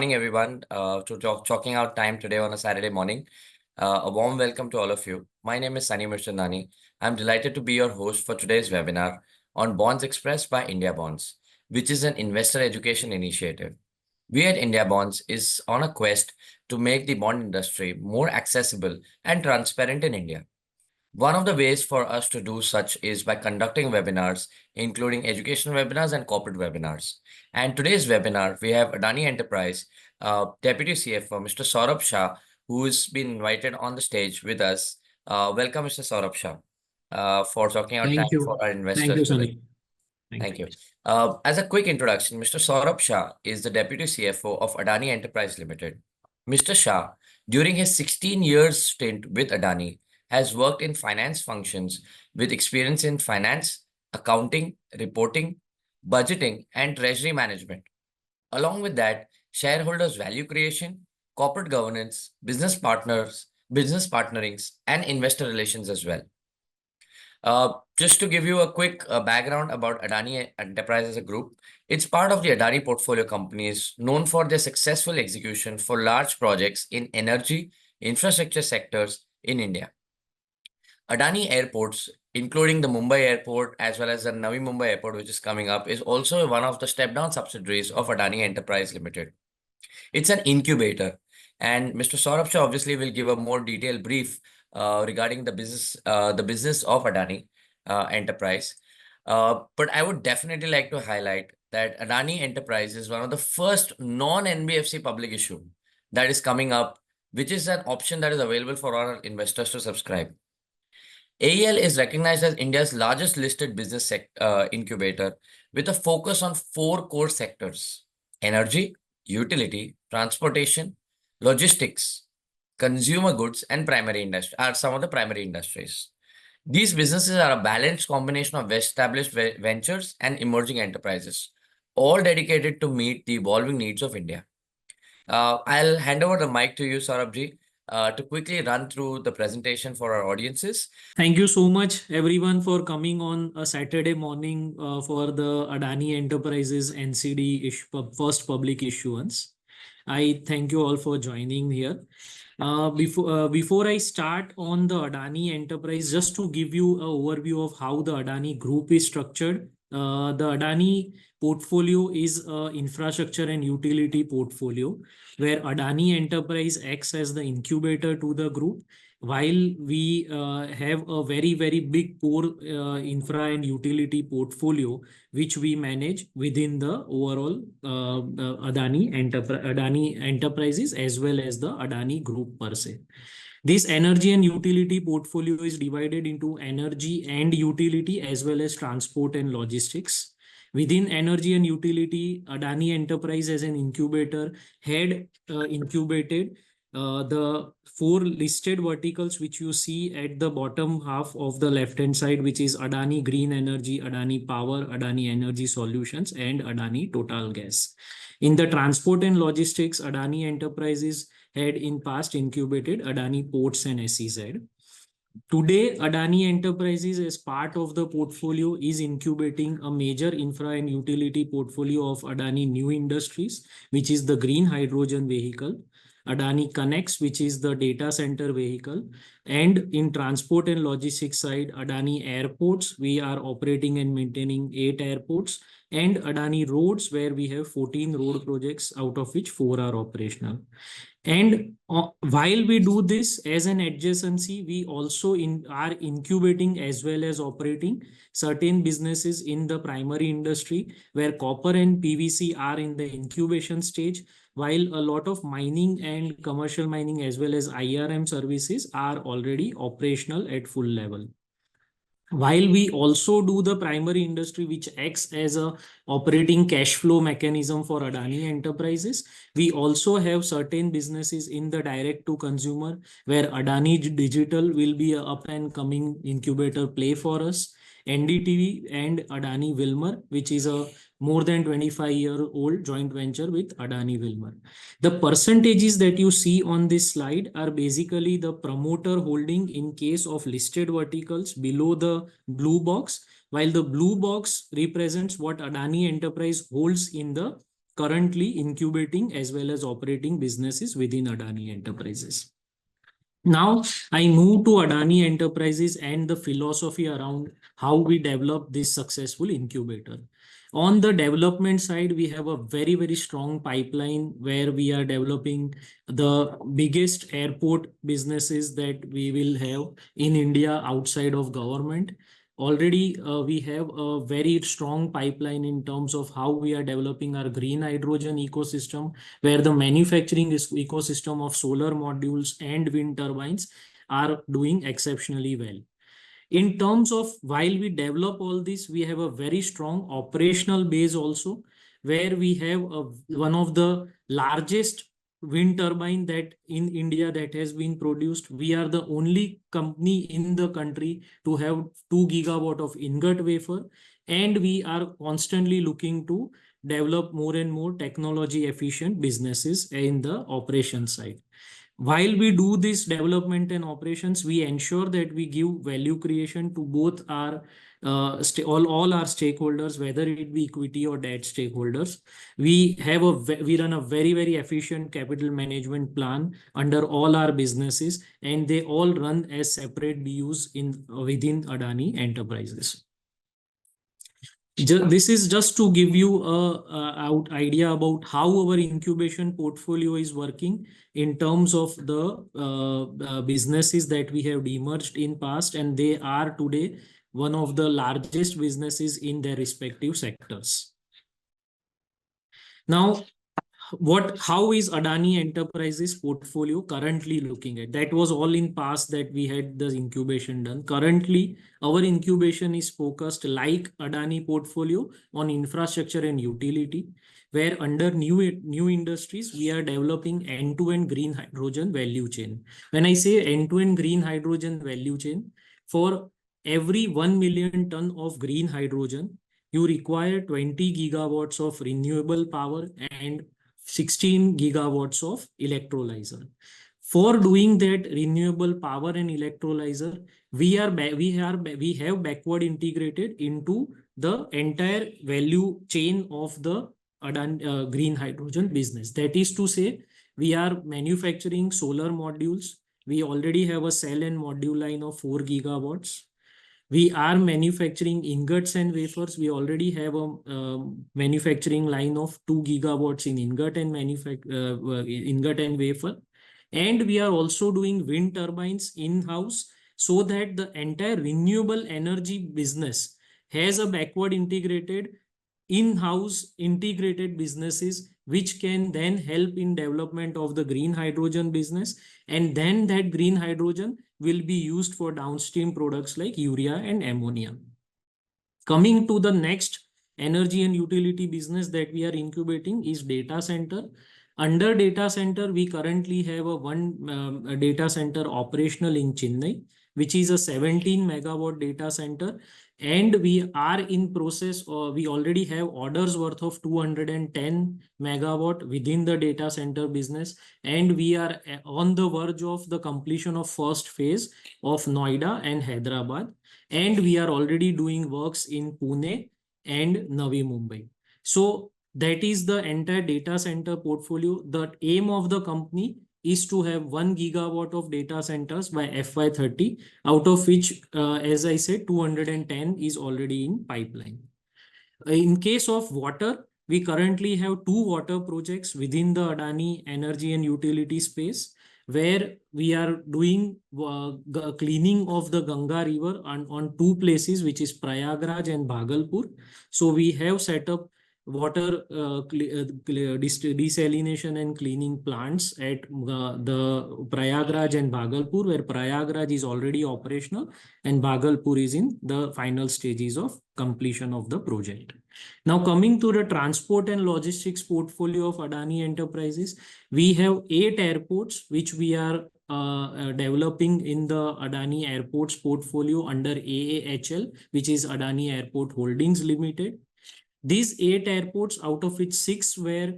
morning, everyone, to talking out time today on a Saturday morning. A warm welcome to all of you. My name is Mirchandani. I'm delighted to be your host for today's webinar on Bonds Express by IndiaBonds, which is an investor education initiative. We at IndiaBonds is on a quest to make the bond industry more accessible and transparent in India. One of the ways for us to do such is by conducting webinars, including educational webinars and corporate webinars. And today's webinar, we have Adani Enterprise Deputy CFO, Mr. Saurabh Shah, who has been invited on the stage with us. Welcome, Mr. Saurabh Shah, for talking out time Thank you. for our Thank investors you, today. Sunny. Thank you. As a quick introduction, Mr. Saurabh Shah is the Deputy CFO of Adani Enterprises Ltd. Mr. Shah, during his 16 years stint with Adani, has worked in finance functions with experience in finance, accounting, reporting, budgeting, and treasury management. Along with that, shareholders value creation, corporate governance, business partnerings, and investor relations as well. Just to give you a quick background about Adani Enterprise as a group, it's part of the Adani portfolio companies known for their successful execution for large projects in energy, infrastructure sectors in India. Adani Airports, including the Mumbai Airport as well as the Navi Mumbai Airport, which is coming up, is also one of the step-down subsidiaries of Adani Enterprise Limited. It's an incubator, and Mr. Saurabh Shah obviously will give a more detailed brief regarding the business of Adani Enterprise. But I would definitely like to highlight that Adani Enterprise is one of the first non-NBFC public issue that is coming up, which is an option that is available for our investors to subscribe. AEL is recognized as India's largest listed business incubator with a focus on 4 core sectors: energy, utility, transportation, logistics, consumer goods, and primary industry are some of the primary industries. These businesses are a balanced combination of established ventures and emerging enterprises, all dedicated to meet the evolving needs of India. I'll hand over the mic to you, Saurabh, to quickly run through the presentation for our audiences. Thank you so much, everyone, for coming on a Saturday morning for the Adani Enterprises NCD first public issuance. I thank you all for joining here. Before I start on the Adani Enterprise, just to give you an overview of how the Adani Group is structured. The Adani portfolio is an infrastructure and utility portfolio where Adani Enterprise acts as the incubator to the group, while we have a very, very big core infra and utility portfolio, which we manage within the overall Adani Enterprises as well as the Adani Group per se. This energy and utility portfolio is divided into energy and utility as well as transport and logistics. Within energy and utility, Adani Enterprise as an incubator had incubated the 4 listed verticals which you see at the bottom half of the left-hand side, which is Adani Green Energy, Adani Power, Adani Energy Solutions, and Adani Total Gas. In the transport and logistics, Adani Enterprises had in past incubated Adani Ports and SEZ. Today, Adani Enterprises as part of the portfolio is incubating a major infra and utility portfolio of Adani New Industries, which is the green hydrogen vehicle, Adani Connects, which is the data center vehicle, and in transport and logistics side, Adani Airports, we are operating and maintaining 8 airports, and Adani Roads, where we have 14 road projects, out of which 4 are operational. And while we do this as an adjacency, we also are incubating as well as operating certain businesses in the primary industry where copper and PVC are in the incubation stage, while a lot of mining and commercial mining as well as IRM services are already operational at full level. While we also do the primary industry, which acts as a operating cash flow mechanism for Adani Enterprises, we also have certain businesses in the direct to consumer where Adani Digital will be a up and coming incubator play for us. NDTV and Adani Wilmar, which is a more than 25-year-old joint venture with Adani Wilmar. The percentages that you see on this slide are basically the promoter holding in case of listed verticals below the blue box, while the blue box represents what Adani Enterprise holds in the currently incubating as well as operating businesses within Adani Enterprises. Now, I move to Adani Enterprises and the philosophy around how we develop this successful incubator. On the development side, we have a very, very strong pipeline where we are developing the biggest airport businesses that we will have in India outside of government. Already, we have a very strong pipeline in terms of how we are developing our green hydrogen ecosystem, where the manufacturing ecosystem of solar modules and wind turbines are doing exceptionally well. In terms of while we develop all this, we have a very strong operational base also, where we have one of the largest wind turbine that in India that has been produced. We are the only company in the country to have 2 gigawatt of ingot wafer, and we are constantly looking to develop more and more technology efficient businesses in the operation side. While we do this development and operations, we ensure that we give value creation to both our all our stakeholders, whether it be equity or debt stakeholders. We run a very, very efficient capital management plan under all our businesses, and they all run as separate BUs in within Adani Enterprises. This is just to give you a idea about how our incubation portfolio is working in terms of the businesses that we have demerged in past, and they are today one of the largest businesses in their respective sectors. Now, how is Adani Enterprises portfolio currently looking at? That was all in past that we had the incubation done. Currently, our incubation is focused like Adani portfolio on infrastructure and utility, where under new industries, we are developing end-to-end green hydrogen value chain. When I say end-to-end green hydrogen value chain, for every 1 million ton of green hydrogen, you require 20 gigawatts of renewable power and 16 gigawatts of electrolyzer. For doing that renewable power and electrolyzer, we have backward integrated into the entire value chain of the Adani green hydrogen business. That is to say, we are manufacturing solar modules. We already have a cell and module line of 4 gigawatts. We are manufacturing ingots and wafers. We already have a manufacturing line of 2 gigawatts in ingot and wafer. And we are also doing wind turbines in-house, so that the entire renewable energy business has a backward integrated in-house integrated businesses, which can then help in development of the green hydrogen business. And then that green hydrogen will be used for downstream products like urea and ammonia. Coming to the next energy and utility business that we are incubating is data center. Under data center, we currently have a data center operational in Chennai, which is a 17 megawatt data center. And we are in process, we already have orders worth of 210 megawatt within the data center business. And we are on the verge of the completion of first phase of Noida and Hyderabad. And we are already doing works in Pune and Navi Mumbai. So that is the entire data center portfolio. The aim of the company is to have 1 gigawatt of data centers by FY30, out of which, as I said, 210 is already in pipeline. In case of water, we currently have 2 water projects within the Adani energy and utility space, where we are doing cleaning of the Ganga river on 2 places, which is Prayagraj and Bhagalpur. So we have set up water desalination and cleaning plants at the Prayagraj and Bhagalpur, where Prayagraj is already operational and Bhagalpur is in the final stages of completion of the project. Now, coming to the transport and logistics portfolio of Adani Enterprises, we have 8 airports which we are developing in the Adani Airports portfolio under AAHL, which is Adani Airport Holdings Limited. These 8 airports, out of which 6 were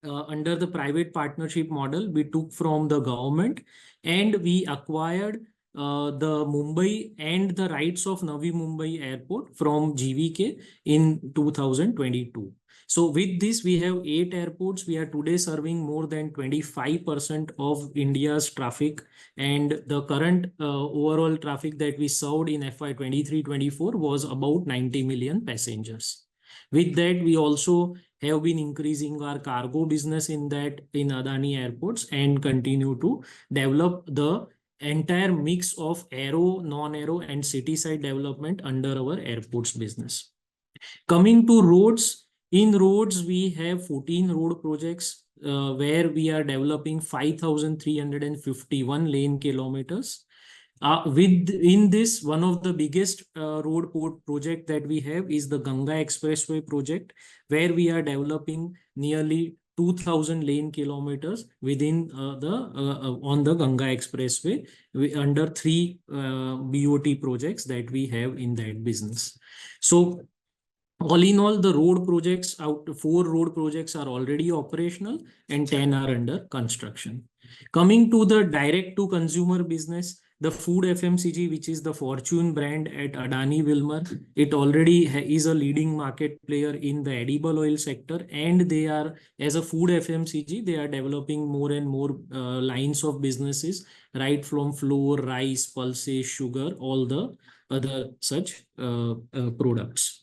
under the private partnership model, we took from the government, and we acquired the Mumbai and the rights of Navi Mumbai Airport from GVK in 2022. So with this, we have 8 airports. We are today serving more than 25% of India's traffic, and the current overall traffic that we served in FY 23-24 was about 90 million passengers. With that, we also have been increasing our cargo business in Adani airports, and continue to develop the entire mix of aero, non-aero, and city side development under our airports business. Coming to roads, in roads, we have 14 road projects where we are developing 5,351 lane kilometers. Within this, one of the biggest road project that we have is the Ganga Expressway project, where we are developing nearly 2,000 lane kilometers within on the Ganga Expressway under 3 BOT projects that we have in that business. So all in all, the road projects, 4 road projects are already operational and 10 are under construction. Coming to the direct to consumer business, the food FMCG, which is the Fortune brand at Adani Wilmar, it already is a leading market player in the edible oil sector, and they are, as a food FMCG, they are developing more and more lines of businesses, right from flour, rice, pulses, sugar, all the other such products.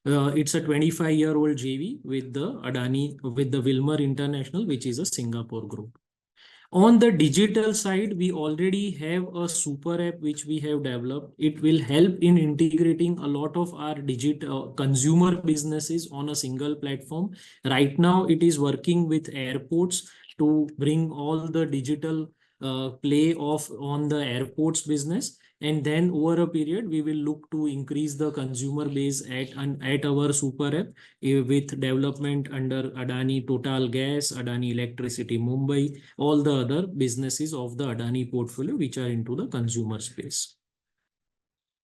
It's a 25-year-old JV with the Wilmar International, which is a Singapore group. On the digital side, we already have a super app which we have developed. It will help in integrating a lot of our digital consumer businesses on a single platform. Right now, it is working with airports to bring all the digital play off on the airports business. And then over a period, we will look to increase the consumer base at our super app with development under Adani Total Gas, Adani Electricity Mumbai, all the other businesses of the Adani portfolio which are into the consumer space.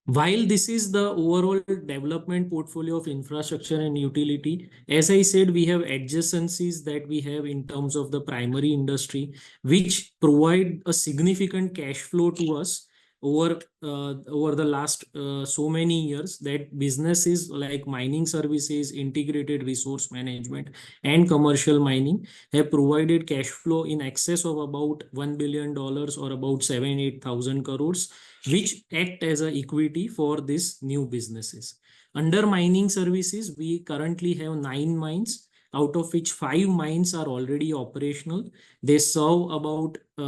While this is the overall development portfolio of infrastructure and utility, as I said, we have adjacencies that we have in terms of the primary industry, which provide a significant cash flow to us over the last so many years, that businesses like mining services, integrated resource management, and commercial mining have provided cash flow in excess of about $1 billion or about 7,000-8,000 crores, which act as a equity for these new businesses. Under mining services, we currently have 9 mines, out of which 5 mines are already operational. They serve about 5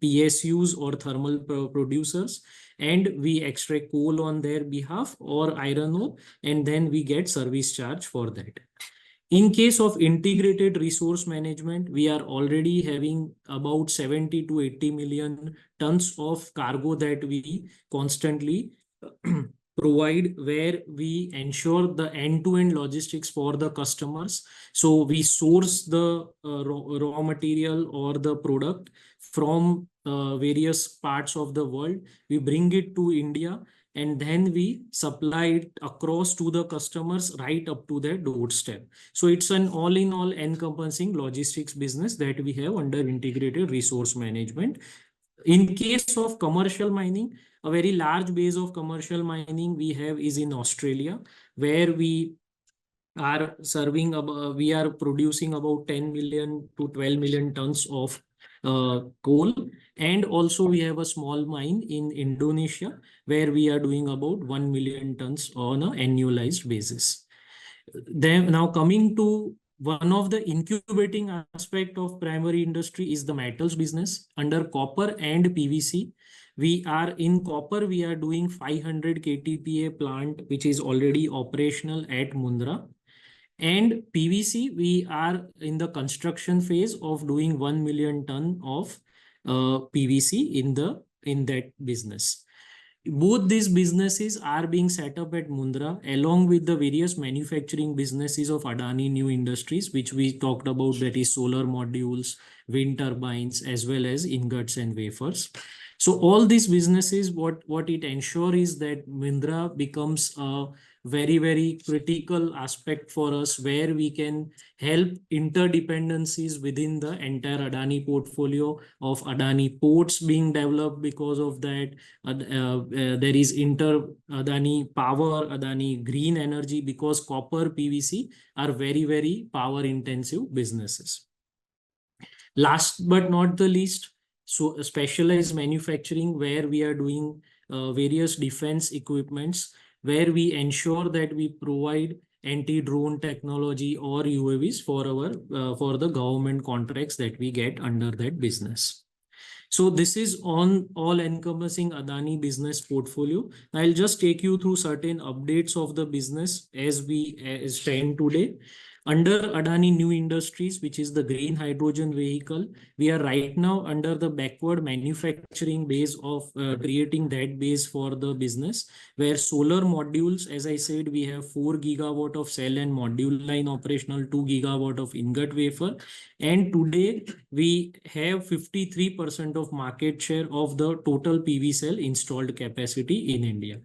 PSUs or thermal producers, and we extract coal on their behalf or iron ore, and then we get service charge for that. In case of integrated resource management, we are already having about 70 to 80 million tons of cargo that we constantly provide, where we ensure the end-to-end logistics for the customers. So we source the raw material or the product from various parts of the world. We bring it to India, and then we supply it across to the customers right up to their doorstep. So it's an all-in-all encompassing logistics business that we have under integrated resource management. In case of commercial mining, a very large base of commercial mining we have is in Australia, where we are we are producing about 10 million to 12 million tons of coal. And also we have a small mine in Indonesia, where we are doing about 1 million tons on an annualized basis. Then now coming to one of the incubating aspect of primary industry is the metals business under copper and PVC. We are in copper, we are doing 500 KTPA plant, which is already operational at Mundra. And PVC, we are in the construction phase of doing 1 million ton of PVC in that business. Both these businesses are being set up at Mundra, along with the various manufacturing businesses of Adani New Industries, which we talked about, that is solar modules, wind turbines, as well as ingots and wafers. So all these businesses, what it ensure is that Mindra becomes a very critical aspect for us, where we can help interdependencies within the entire Adani portfolio of Adani ports being developed. Because of that, there is inter Adani power, Adani green energy, because copper, PVC are very power intensive businesses. Last but not the least, so specialized manufacturing, where we are doing various defense equipments, where we ensure that we provide anti-drone technology or UAVs for our for the government contracts that we get under that business. So this is on all encompassing Adani business portfolio. I'll just take you through certain updates of the business as we stand today. Under Adani New Industries, which is the green hydrogen vehicle, we are right now under the backward manufacturing base of creating that base for the business, where solar modules, as I said, we have 4 gigawatt of cell and module line operational, 2 gigawatt of ingot wafer. And today we have 53% of market share of the total PV cell installed capacity in India.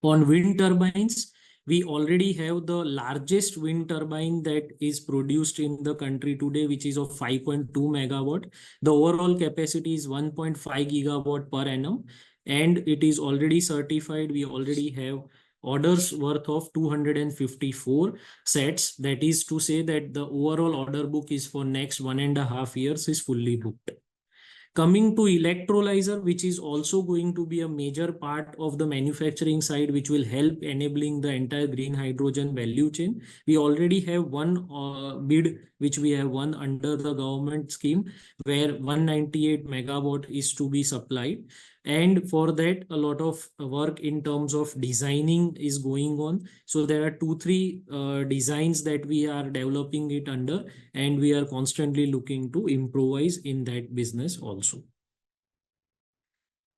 On wind turbines, we already have the largest wind turbine that is produced in the country today, which is of 5.2 megawatt. The overall capacity is 1.5 gigawatt per annum, and it is already certified. We already have orders worth of 254 sets. That is to say that the overall order book is for next 1.5 years is fully booked. Coming to electrolyzer, which is also going to be a major part of the manufacturing side, which will help enabling the entire green hydrogen value chain. We already have one bid which we have won under the government scheme, where 198 megawatt is to be supplied. And for that, a lot of work in terms of designing is going on. So there are 2-3 designs that we are developing it under, and we are constantly looking to improvise in that business also.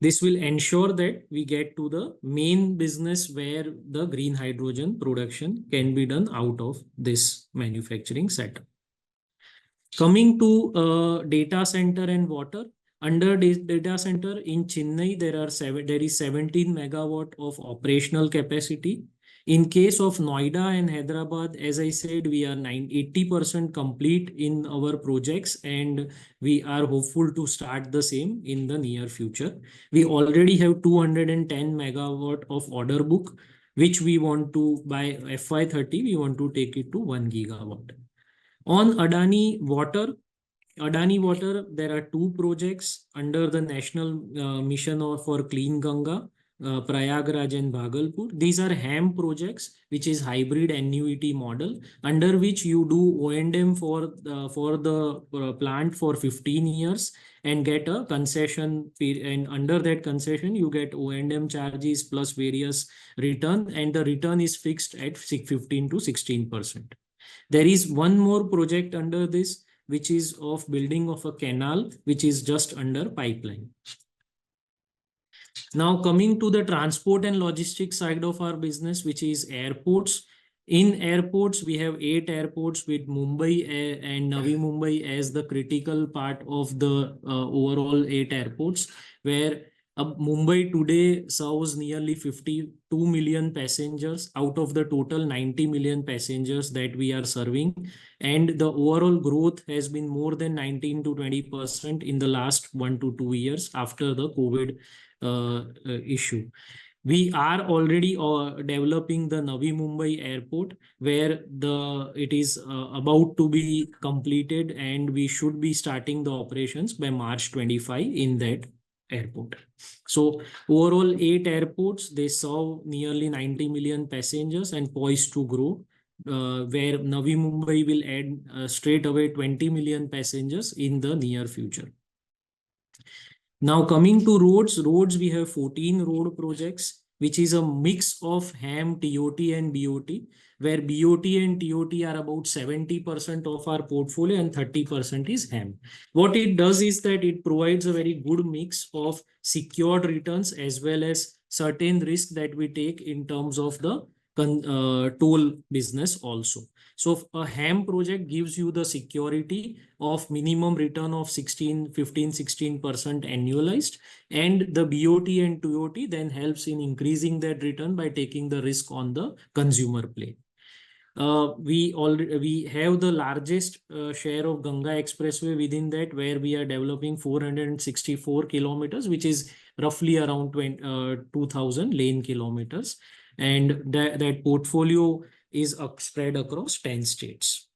This will ensure that we get to the main business where the green hydrogen production can be done out of this manufacturing setup. Coming to data center and water. Under data center in Chennai, there is 17 megawatt of operational capacity. In case of Noida and Hyderabad, as I said, we are 80% complete in our projects, and we are hopeful to start the same in the near future. We already have 210 megawatt of order book, which we want to, by FY30, we want to take it to 1 gigawatt. On Adani Water, there are 2 projects under the National Mission for Clean Ganga, Prayagraj and Bhagalpur. These are HAM projects, which is hybrid annuity model, under which you do O&M for the plant for 15 years and get a concession. And under that concession, you get O&M charges plus various return, and the return is fixed at 15 to 16%. There is one more project under this, which is of building of a canal, which is just under pipeline. Now coming to the transport and logistics side of our business, which is airports. In airports, we have 8 airports, with Mumbai and Navi Mumbai as the critical part of the overall 8 airports, where Mumbai today serves nearly 52 million passengers out of the total 90 million passengers that we are serving. And the overall growth has been more than 19 to 20% in the last 1 to 2 years after the COVID issue. We are already developing the Navi Mumbai airport, where it is about to be completed, and we should be starting the operations by March 25 in that airport. So overall 8 airports, they serve nearly 90 million passengers and poised to grow, where Navi Mumbai will add straight away 20 million passengers in the near future. Now coming to roads, we have 14 road projects, which is a mix of HAM, TOT and BOT, where BOT and TOT are about 70% of our portfolio and 30% is HAM. What it does is that it provides a very good mix of secured returns as well as certain risk that we take in terms of the toll business also. So a HAM project gives you the security of minimum return of 16% annualized, and the BOT and TOT then helps in increasing that return by taking the risk on the consumer play. We have the largest share of Ganga Expressway within that, where we are developing 464 kilometers, which is roughly around 2,000 lane kilometers, and that portfolio is spread across 10 states.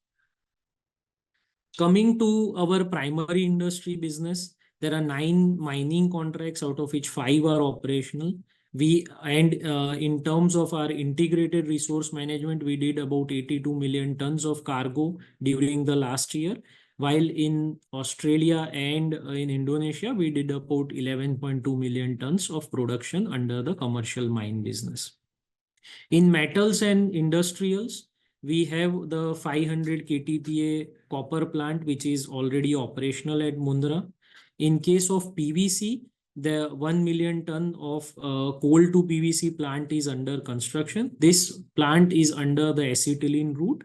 Coming to our primary industry business, there are 9 mining contracts, out of which 5 are operational. In terms of our integrated resource management, we did about 82 million tons of cargo during the last year, while in Australia and in Indonesia, we did about 11.2 million tons of production under the commercial mine business. In metals and industrials, we have the 500 KTPA copper plant, which is already operational at Mundra. In case of PVC, the 1 million ton of coal to PVC plant is under construction. This plant is under the acetylene route.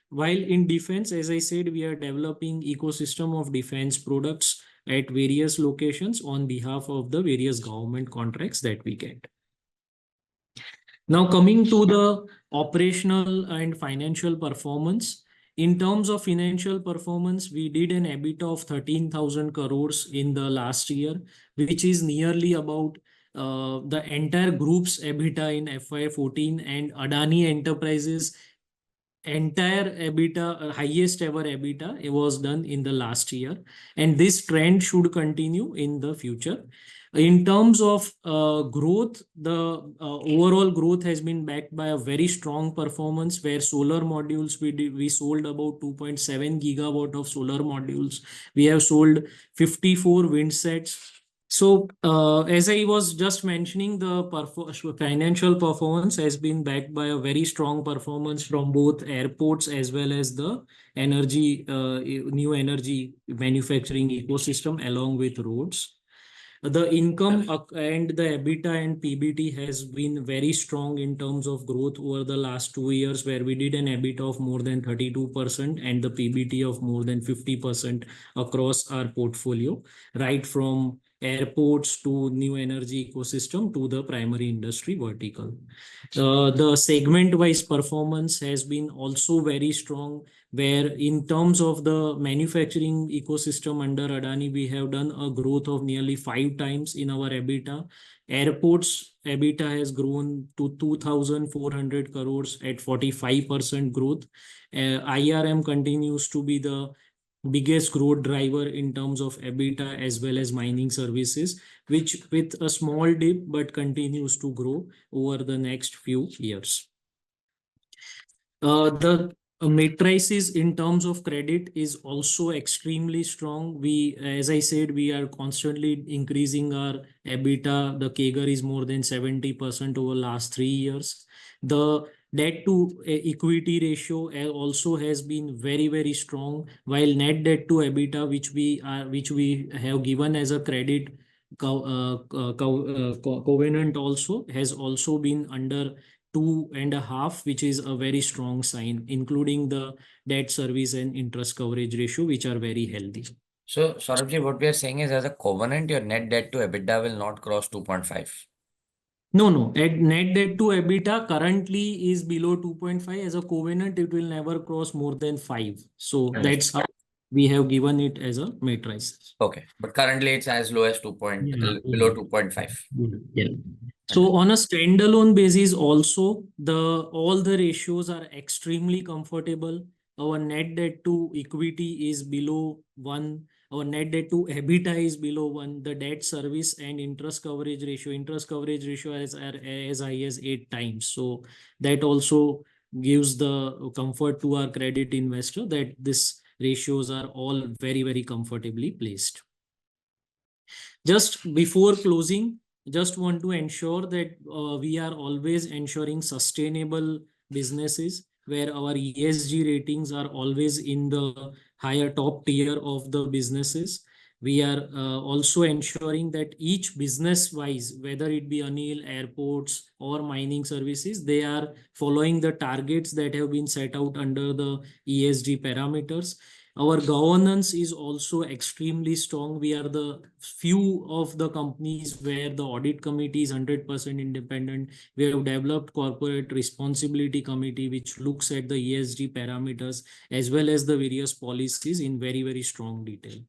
While in defense, as I said, we are developing ecosystem of defense products at various locations on behalf of the various government contracts that we get. Now coming to the operational and financial performance. In terms of financial performance, we did an EBITDA of 13,000 crores in the last year, which is nearly about the entire group's EBITDA in FY14, and Adani Enterprises entire EBITDA, highest ever EBITDA, it was done in the last year, and this trend should continue in the future. In terms of growth, the overall growth has been backed by a very strong performance, where solar modules we sold about 2.7 gigawatt of solar modules. We have sold 54 wind sets. So as I was just mentioning, the financial performance has been backed by a very strong performance from both airports as well as the energy, new energy manufacturing ecosystem, along with roads. The income and the EBITDA and PBT has been very strong in terms of growth over the last 2 years, where we did an EBITDA of more than 32% and the PBT of more than 50% across our portfolio, right from airports to new energy ecosystem to the primary industry vertical. The segment-wise performance has been also very strong, where in terms of the manufacturing ecosystem under Adani, we have done a growth of nearly 5 times in our EBITDA. Airports EBITDA has grown to 2,400 crores at 45% growth. IRM continues to be the biggest growth driver in terms of EBITDA, as well as mining services, which with a small dip but continues to grow over the next few years. The matrices in terms of credit is also extremely strong. As I said, we are constantly increasing our EBITDA. The CAGR is more than 70% over last 3 years. The debt to equity ratio also has been very, very strong, while net debt to EBITDA, which we have given as a credit covenant, also has also been under 2.5, which is a very strong sign, including the debt service and interest coverage ratio, which are very healthy. So, Saurabh, what we are saying is, as a covenant, your net debt to EBITDA will not cross 2.5. No. Net debt to EBITDA currently is below 2.5. As a covenant, it will never cross more than 5. So that's how we have given it as a matrix. Okay, but currently it's as low as below 2.5. Yeah. So on a standalone basis, also all the ratios are extremely comfortable. Our net debt to equity is below 1. Our net debt to EBITDA is below 1. The debt service and interest coverage ratio is as high as 8 times. So that also gives the comfort to our credit investor that these ratios are all very, very comfortably placed. Just before closing, just want to ensure that we are always ensuring sustainable businesses, where our ESG ratings are always in the higher top tier of the businesses. We are also ensuring that each business wise, whether it be Anil, airports or mining services, they are following the targets that have been set out under the ESG parameters. Our governance is also extremely strong. We are the few of the companies where the audit committee is 100% independent. We have developed corporate responsibility committee, which looks at the ESG parameters as well as the various policies in very, very strong detail.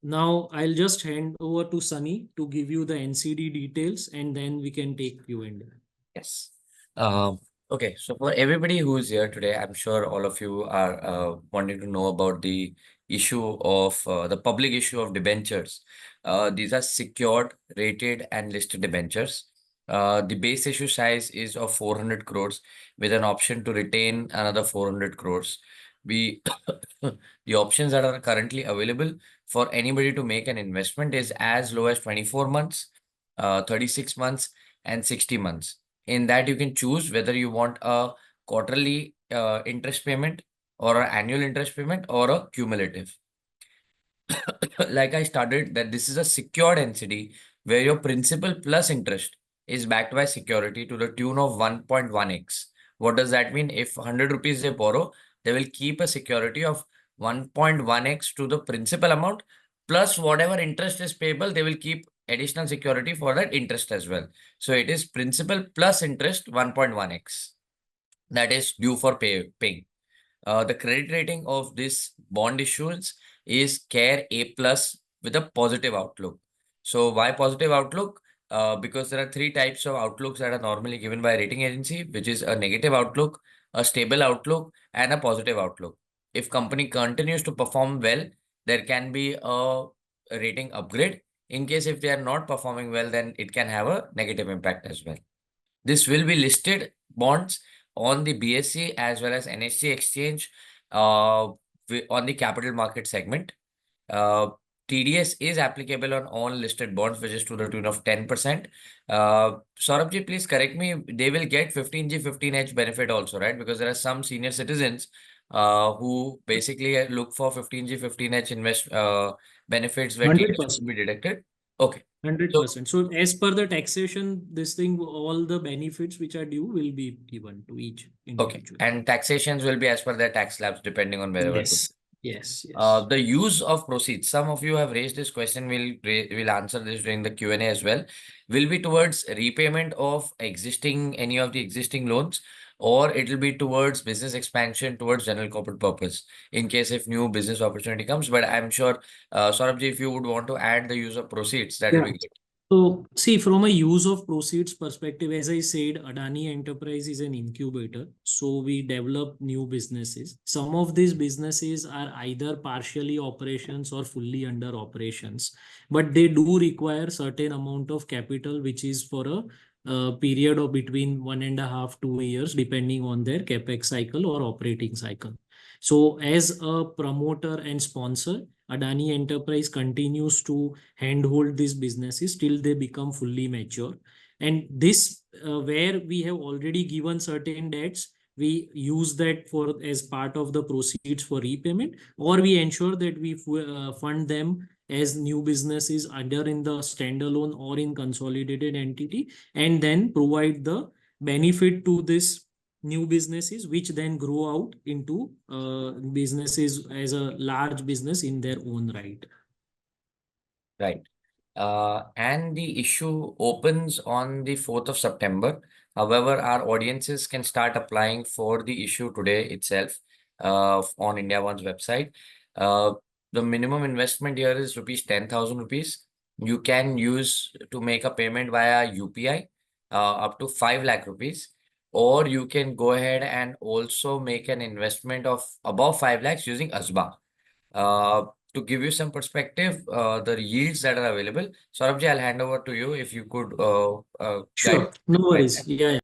Now I'll just hand over to Sunny to give you the NCD details, and then we can take Q&A. Yes. Okay, so for everybody who is here today, I'm sure all of you are wanting to know about the issue of the public issue of debentures. These are secured, rated, and listed debentures. The base issue size is of 400 crores with an option to retain another 400 crores. We the options that are currently available for anybody to make an investment is as low as 24 months, 36 months, and 60 months. In that, you can choose whether you want a quarterly interest payment or an annual interest payment or a cumulative. Like I started, that this is a secured NCD where your principal plus interest is backed by security to the tune of 1.1x. What does that mean? If 100 rupees they borrow, they will keep a security of 1.1x to the principal amount plus whatever interest is payable, they will keep additional security for that interest as well. So it is principal plus interest 1.1x that is due for paying. The credit rating of this bond issuance is CARE A plus with a positive outlook. So why positive outlook? Because there are three types of outlooks that are normally given by a rating agency, which is a negative outlook, a stable outlook, and a positive outlook. If company continues to perform well, there can be a rating upgrade. In case if they are not performing well, then it can have a negative impact as well. This will be listed bonds on the BSE as well as NSE exchange on the capital market segment. TDS is applicable on all listed bonds, which is to the tune of 10%. Saurabh, please correct me. They will get 15G, 15H benefit also, right? Because there are some senior citizens who basically look for 15G, 15H benefits where TDS will 100%. be deducted. Okay. So 100%. So as per the taxation, this thing, all the benefits which are due will be given to each okay, individual. and taxations will be as per their tax slabs depending on wherever. Yes. Yes. The use of proceeds. Some of you have raised this question. We'll answer this during the Q&A as well. Will be towards repayment of any of the existing loans, or it will be towards business expansion, towards general corporate purpose, in case if new business opportunity comes. But I'm sure, Saurabh, if you would want to add the use of proceeds, that will Yeah. be great. So, see, from a use of proceeds perspective, as I said, Adani Enterprise is an incubator. So, we develop new businesses. Some of these businesses are either partially operations or fully under operations, but they do require certain amount of capital, which is for a period of between 1.5 to 2 years, depending on their capex cycle or operating cycle. So, as a promoter and sponsor, Adani Enterprise continues to handhold these businesses till they become fully mature. And this, where we have already given certain debts, we use that for as part of the proceeds for repayment, or we ensure that we fund them as new businesses either in the standalone or in consolidated entity, and then provide the benefit to this new businesses, which then grow out into businesses as a large business in their own right. Right. And the issue opens on the 4th of September. However, our audiences can start applying for the issue today itself on IndiaBonds website. The minimum investment here is rupees 10,000 rupees. You can use to make a payment via UPI up to 5 lakh rupees. Or you can go ahead and also make an investment of above 5 lakhs using ASBA. To give you some perspective, the yields that are available. Saurabh, I'll hand over to you if you could guide. Sure, no worries. Yeah.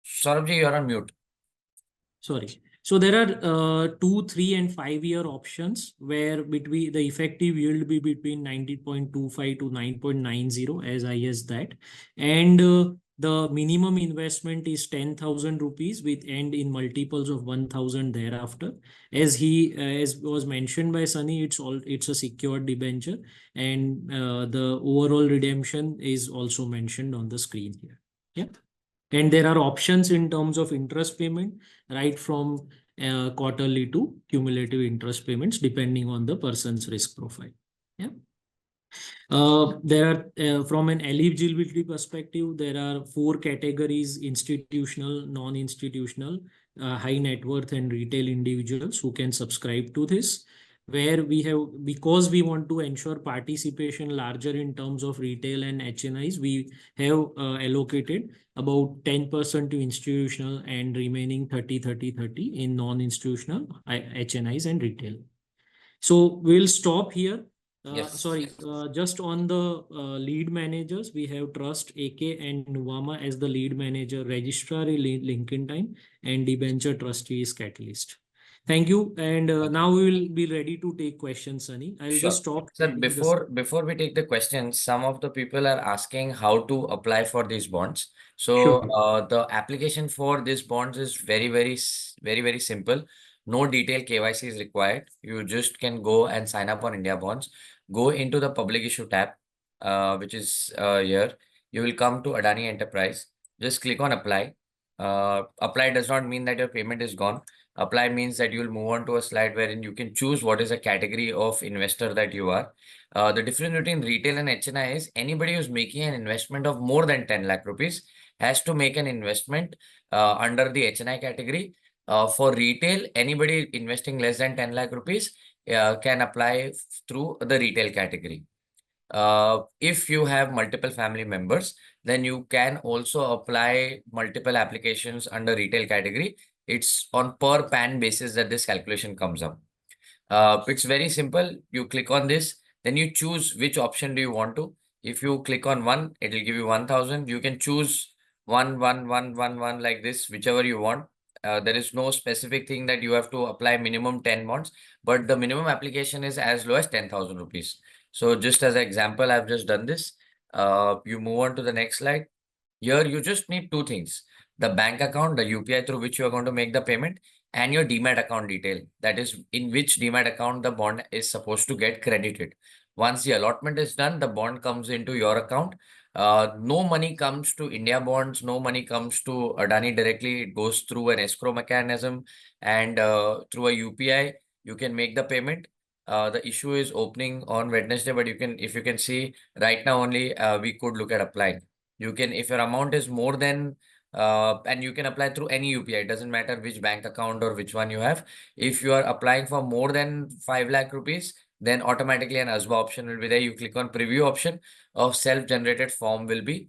Saurabh, you're on mute. Sorry. So there are 2, 3, and 5 year options where between the effective yield be between 90.25 to 9.90 as high as that. And the minimum investment is 10,000 rupees with end in multiples of 1,000 thereafter. As was mentioned by Sunny, it's a secured debenture, and the overall redemption is also mentioned on the screen here. Yeah. And there are options in terms of interest payment, right from quarterly to cumulative interest payments, depending on the person's risk profile. Yeah. There are, from an eligibility perspective, there are 4 categories: institutional, non-institutional, high net worth, and retail individuals who can subscribe to this. Where we have, because we want to ensure participation larger in terms of retail and HNIs, we have allocated about 10% to institutional and remaining 30 in non-institutional, HNIs and retail. So we'll stop here. Yes. Sorry, just on the lead managers, we have Trust, AK, and Nuvama as the lead manager, registrar Lincoln Time, and debenture trustee is Catalyst. Thank you. And now we will be ready to take questions, Sunny. I'll just Sure. stop. Sir, sharing the before we take the questions, some of the people are asking how to apply for these bonds. So Sure. the application for these bonds is very simple. No detailed KYC is required. You just can go and sign up on India Bonds. Go into the public issue tab, which is here. You will come to Adani Enterprise. Just click on apply. Apply does not mean that your payment is gone. Apply means that you will move on to a slide wherein you can choose what is the category of investor that you are. The difference between retail and HNI is anybody who's making an investment of more than 10 lakh rupees has to make an investment under the HNI category. For retail, anybody investing less than 10 lakh rupees can apply through the retail category. If you have multiple family members, then you can also apply multiple applications under retail category. It's on per PAN basis that this calculation comes up. It's very simple. You click on this, then you choose which option do you want to. If you click on one, it will give you 1,000. You can choose one like this, whichever you want. There is no specific thing that you have to apply minimum 10 bonds, but the minimum application is as low as 10,000 rupees. So just as an example, I've just done this. You move on to the next slide. Here, you just need 2 things: the bank account, the UPI through which you are going to make the payment, and your demat account detail. That is in which demat account the bond is supposed to get credited. Once the allotment is done, the bond comes into your account. No money comes to India Bonds, no money comes to Adani directly. It goes through an escrow mechanism, and through a UPI, you can make the payment. The issue is opening on Wednesday, but if you can see right now only, we could look at applying. You can, if your amount is more than, and you can apply through any UPI. It doesn't matter which bank account or which one you have. If you are applying for more than 5 lakh rupees, then automatically an ASBA option will be there. You click on preview option, of self-generated form will be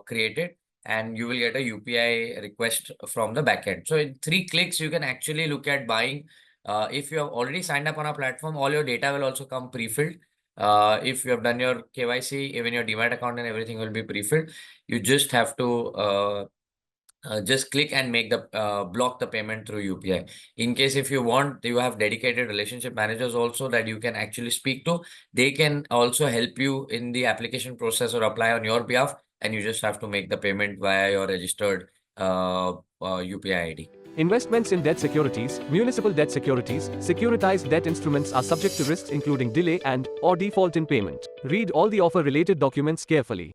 created, and you will get a UPI request from the backend. So in 3 clicks, you can actually look at buying. If you have already signed up on our platform, all your data will also come pre-filled. If you have done your KYC, even your demat account and everything will be pre-filled. You just have to just click and make the block the payment through UPI. In case if you want, you have dedicated relationship managers also that you can actually speak to. They can also help you in the application process or apply on your behalf, and you just have to make the payment via your registered UPI ID. Investments in debt securities, municipal debt securities, securitized debt instruments are subject to risks including delay and/or default in payment. Read all the offer-related documents carefully.